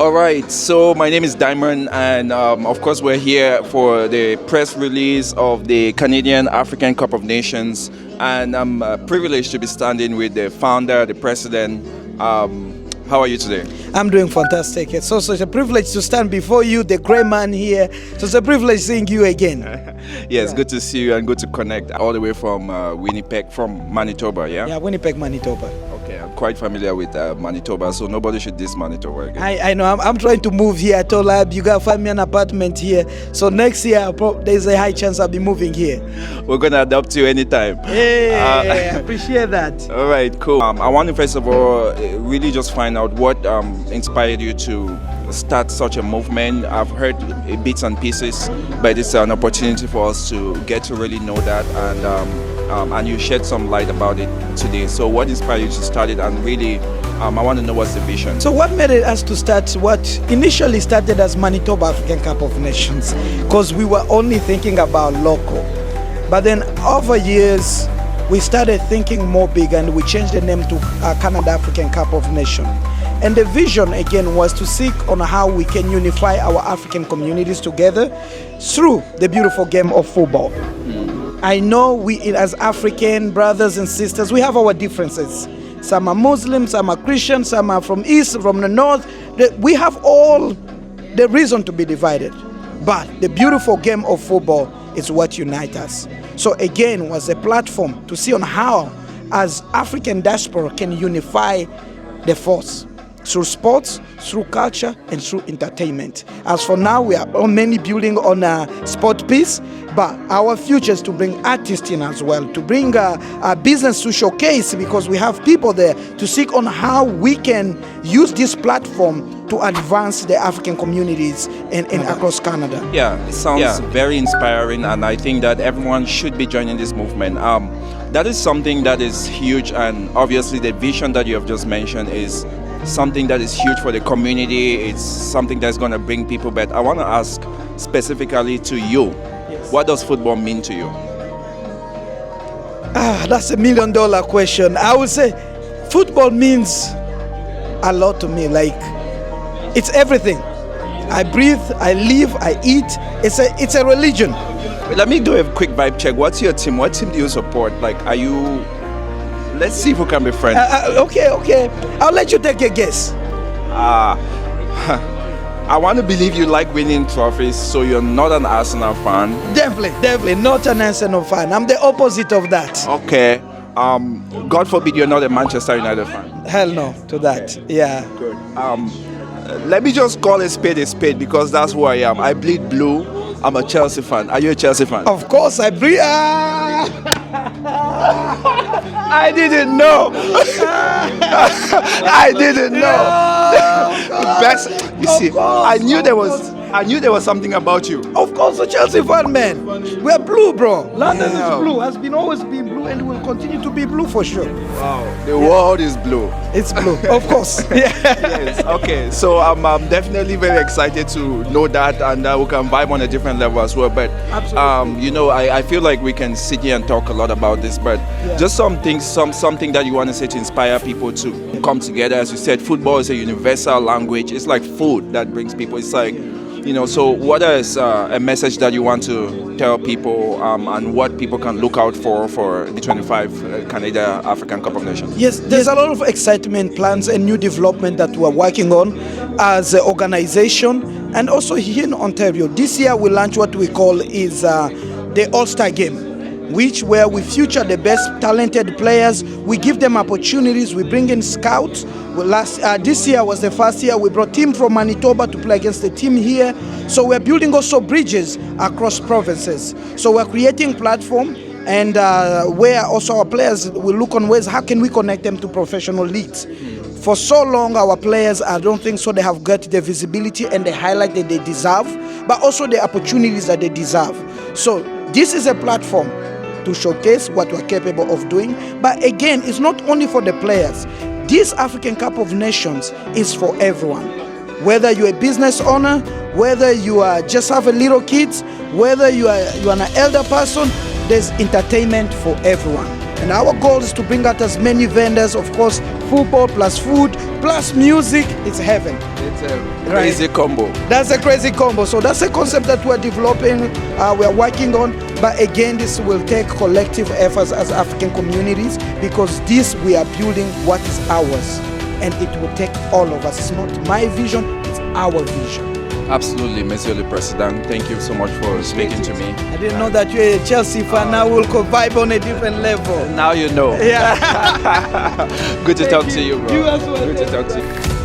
All right, so my name is Diamond, and of course, we're here for the press release of the Canadian African Cup of Nations. And I'm privileged to be standing with the founder, the president. How are you today? I'm doing fantastic. It's also a privilege to stand before you, the great man here. So it's a privilege seeing you again. Yes, good to see you and good to connect all the way from Winnipeg, from Manitoba, yeah? Yeah, Winnipeg, Manitoba. Okay, I'm quite familiar with Manitoba, so nobody should diss Manitoba again. I know. I'm trying to move here. I told Lab, you gotta find me an apartment here. So next year, there's a high chance I'll be moving here. We're gonna adopt you anytime. Hey, I appreciate that. All right, cool. I want to first of all really just find out what inspired you to start such a movement. I've heard bits and pieces, but it's an opportunity for us to get to really know that, and you shed some light about it today. So what inspired you to start it, and really I want to know what's the vision. So what made us to start what initially started as Manitoba African Cup of Nations, because we were only thinking about local. But then over years, we started thinking more big, and we changed the name to Canada African Cup of Nations. And the vision again was to seek on how we can unify our African communities together through the beautiful game of football. I know we as African brothers and sisters, we have our differences. Some are Muslims, some are Christians, some are from East, from the North. We have all the reason to be divided. But the beautiful game of football is what unites us. So again, was a platform to see on how as African diaspora can unify the force through sports, through culture, and through entertainment. As for now, we are mainly building on a sport piece, but our future is to bring artists in as well, to bring a business to showcase, because we have people there to seek on how we can use this platform to advance the African communities in across Canada. Yeah, it sounds very inspiring, and I think that everyone should be joining this movement. That is something that is huge, and obviously the vision that you have just mentioned is something that is huge for the community. It's something that's going to bring people back. I want to ask specifically to you, Yes. What does football mean to you? That's $1 million question. I would say football means a lot to me. Like, it's everything. I breathe, I live, I eat. It's a religion. Let me do a quick vibe check. What's your team? What team do you support? Like, are you... Let's see if we can be friends. Okay. I'll let you take a guess. I want to believe you like winning trophies, so you're not an Arsenal fan. Definitely not an Arsenal fan. I'm the opposite of that. Okay. God forbid you're not a Manchester United fan. Hell no to that. Okay. Yeah. Good. Let me just call a spade because that's who I am. I bleed blue. I'm a Chelsea fan. Are you a Chelsea fan? Of course, I breathe. I didn't know. I didn't know. Best. You see, I knew there was something about you. Of course, a Chelsea fan, man. We're blue, bro. London Yeah. is blue. Has always been blue, and will continue to be blue for sure. Wow. The world is blue. It's blue, of course. Yeah. Yes. Okay. So I'm definitely very excited to know that, and we can vibe on a different level as well. But Absolutely. I feel like we can sit here and talk a lot about this. But just something that you want to say to inspire people to come together. As you said, football is a universal language. It's like food that brings people. It's like, so what is a message that you want to tell people, and what people can look out for the 25 Canada African Cup of Nations? Yes, there's a lot of excitement, plans, and new development that we're working on as an organization, and also here in Ontario. This year we launched what we call is the All-Star Game, where we feature the best talented players. We give them opportunities. We bring in scouts. This year was the first year we brought team from Manitoba to play against the team here. So we're building also bridges across provinces. So we're creating platform, and where also our players will look on ways how can we connect them to professional leagues. For so long, our players, I don't think so, they have got the visibility and the highlight that they deserve, but also the opportunities that they deserve. So this is a platform to showcase what we're capable of doing. But again, it's not only for the players. This African Cup of Nations is for everyone. Whether you're a business owner, whether you are just have a little kids, whether you are an elder person, there's entertainment for everyone. And our goal is to bring out as many vendors. Of course, football plus food plus music, it's heaven. It's a crazy combo. That's a crazy combo. So that's a concept that we're developing, we're working on. But again, this will take collective efforts as African communities, because this we are building what is ours. And it will take all of us. It's not my vision, it's our vision. Absolutely, Monsieur le President. Thank you so much for speaking to me. I didn't know that you're a Chelsea fan. Now we'll vibe on a different level. Now you know. Yeah. Good to talk to you, bro. You as well. Good to talk to you.